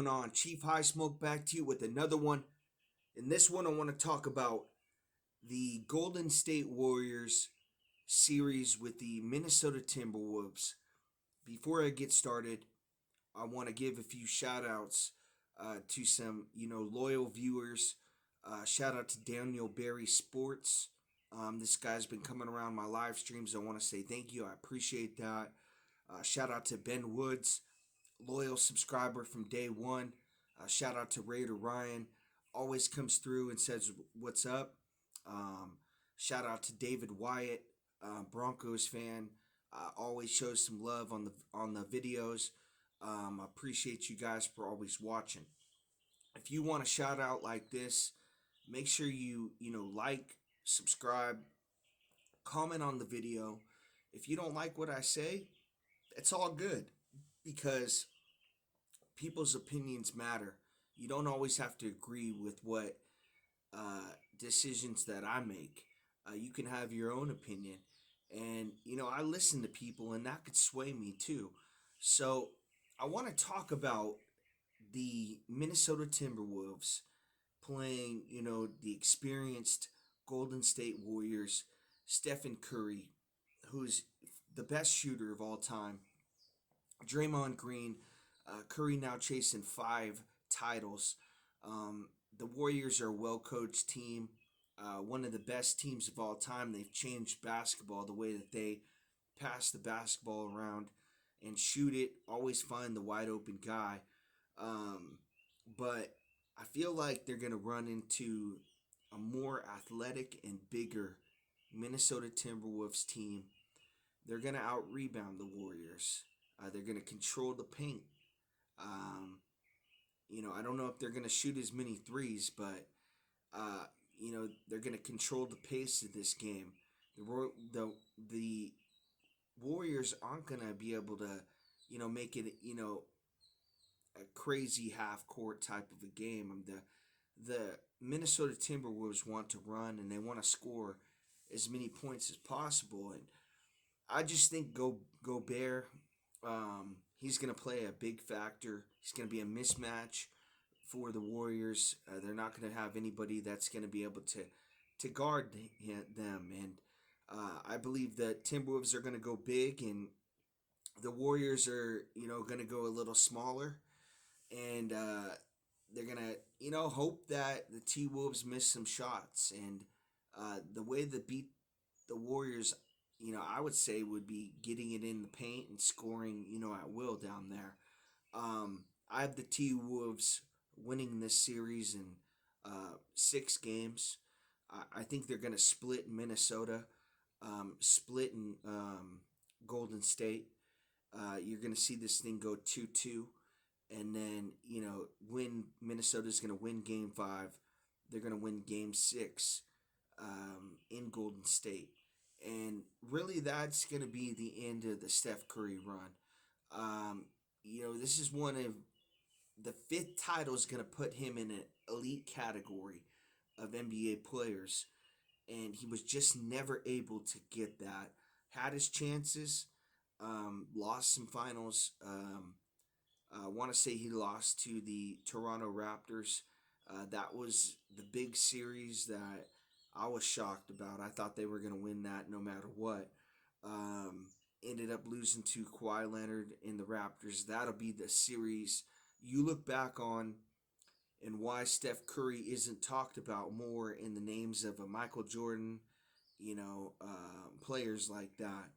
On Chief High Smoke back to you with another one. In this one, I want to talk about the Golden State Warriors series with the Minnesota Timberwolves. Before I get started, I want to give a few shout outs to some, loyal viewers. Shout out to Daniel Barry Sports. This guy's been coming around my live streams. I want to say thank you. I appreciate that. Shout out to Ben Woods, loyal subscriber from day one. Shout out to Raider Ryan, always comes through and says what's up. Um, Shout out to David Wyatt, Broncos fan, always shows some love on the videos. Appreciate you guys for always watching. If you want a shout out like this, make sure you like, subscribe, comment on the video. If you don't like what I say, it's all good because people's opinions matter. You don't always have to agree with what decisions that I make. You can have your own opinion. And, I listen to people, and that could sway me too. So, I want to talk about the Minnesota Timberwolves playing, the experienced Golden State Warriors, Stephen Curry, who's the best shooter of all time, Draymond Green, Curry now chasing 5 titles. The Warriors are a well coached team, one of the best teams of all time. They've changed basketball the way that they pass the basketball around and shoot it, always find the wide open guy. But I feel like they're going to run into a more athletic and bigger Minnesota Timberwolves team. They're going to out rebound the Warriors. They're going to control the paint. Um, I don't know if they're going to shoot as many threes, but they're going to control the pace of this game. The Warriors aren't going to be able to, make it, a crazy half court type of a game. The Minnesota Timberwolves want to run and they want to score as many points as possible, and I just think Gobert, he's going to play a big factor. He's going to be a mismatch for the Warriors. They're not going to have anybody that's going to be able to guard them, and I believe that Timberwolves are going to go big, and the Warriors are going to go a little smaller, and they're going to hope that the T Wolves miss some shots, and the way to beat the Warriors, I would say would be getting it in the paint and scoring, at will down there. I have the T Wolves winning this series in 6 games. I think they're going to split Minnesota, split in Golden State. You're going to see this thing go 2-2. And then, win Minnesota's going to win game 5. They're going to win game 6 in Golden State. And really, that's going to be the end of the Steph Curry run. This is one of the 5th title is going to put him in an elite category of NBA players. And he was just never able to get that. Had his chances, lost some finals. I want to say he lost to the Toronto Raptors. That was the big series that I was shocked about. I thought they were going to win that no matter what. Ended up losing to Kawhi Leonard in the Raptors. That'll be the series you look back on, and why Steph Curry isn't talked about more in the names of a Michael Jordan, players like that.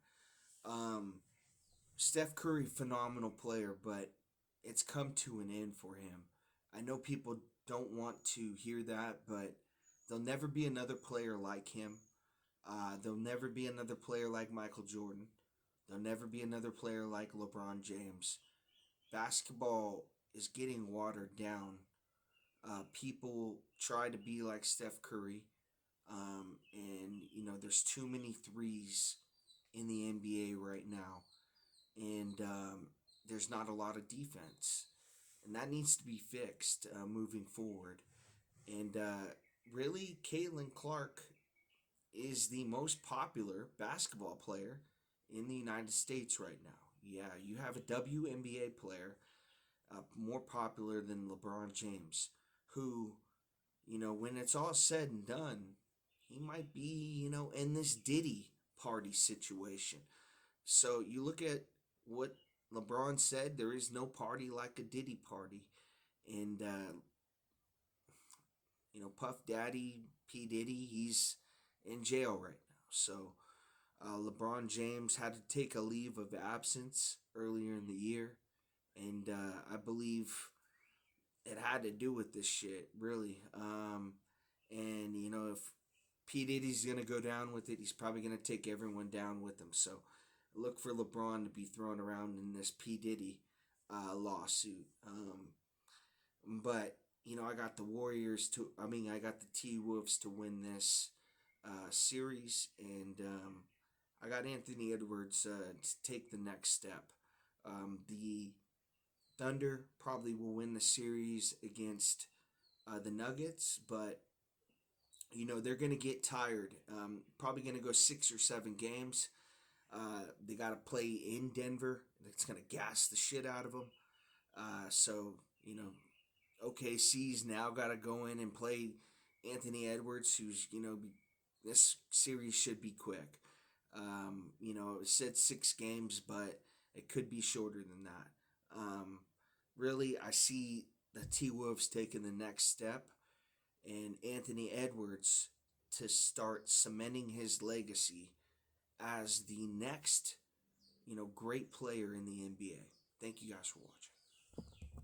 Steph Curry, phenomenal player, but it's come to an end for him. I know people don't want to hear that, but there'll never be another player like him. There'll never be another player like Michael Jordan. There'll never be another player like LeBron James. Basketball is getting watered down. People try to be like Steph Curry, and there's too many threes in the NBA right now, and there's not a lot of defense, and that needs to be fixed moving forward. And really, Caitlin Clark is the most popular basketball player in the United States right now. Yeah, you have a WNBA player. more popular than LeBron James, who, when it's all said and done, he might be, in this Diddy party situation. So you look at what LeBron said, there is no party like a Diddy party. And, Puff Daddy, P. Diddy, he's in jail right now. So LeBron James had to take a leave of absence earlier in the year. And I believe it had to do with this shit, really. And, if P. Diddy's going to go down with it, he's probably going to take everyone down with him. So look for LeBron to be thrown around in this P. Diddy lawsuit. But, I got the I got the T-Wolves to win this series. And I got Anthony Edwards to take the next step. The Thunder probably will win the series against the Nuggets, but they're going to get tired. Probably going to go 6 or 7 games. They got to play in Denver. That's going to gas the shit out of them. So OKC's now got to go in and play Anthony Edwards, who's this series should be quick. It said 6 games, but it could be shorter than that. Really, I see the T-Wolves taking the next step and Anthony Edwards to start cementing his legacy as the next, great player in the NBA. Thank you guys for watching.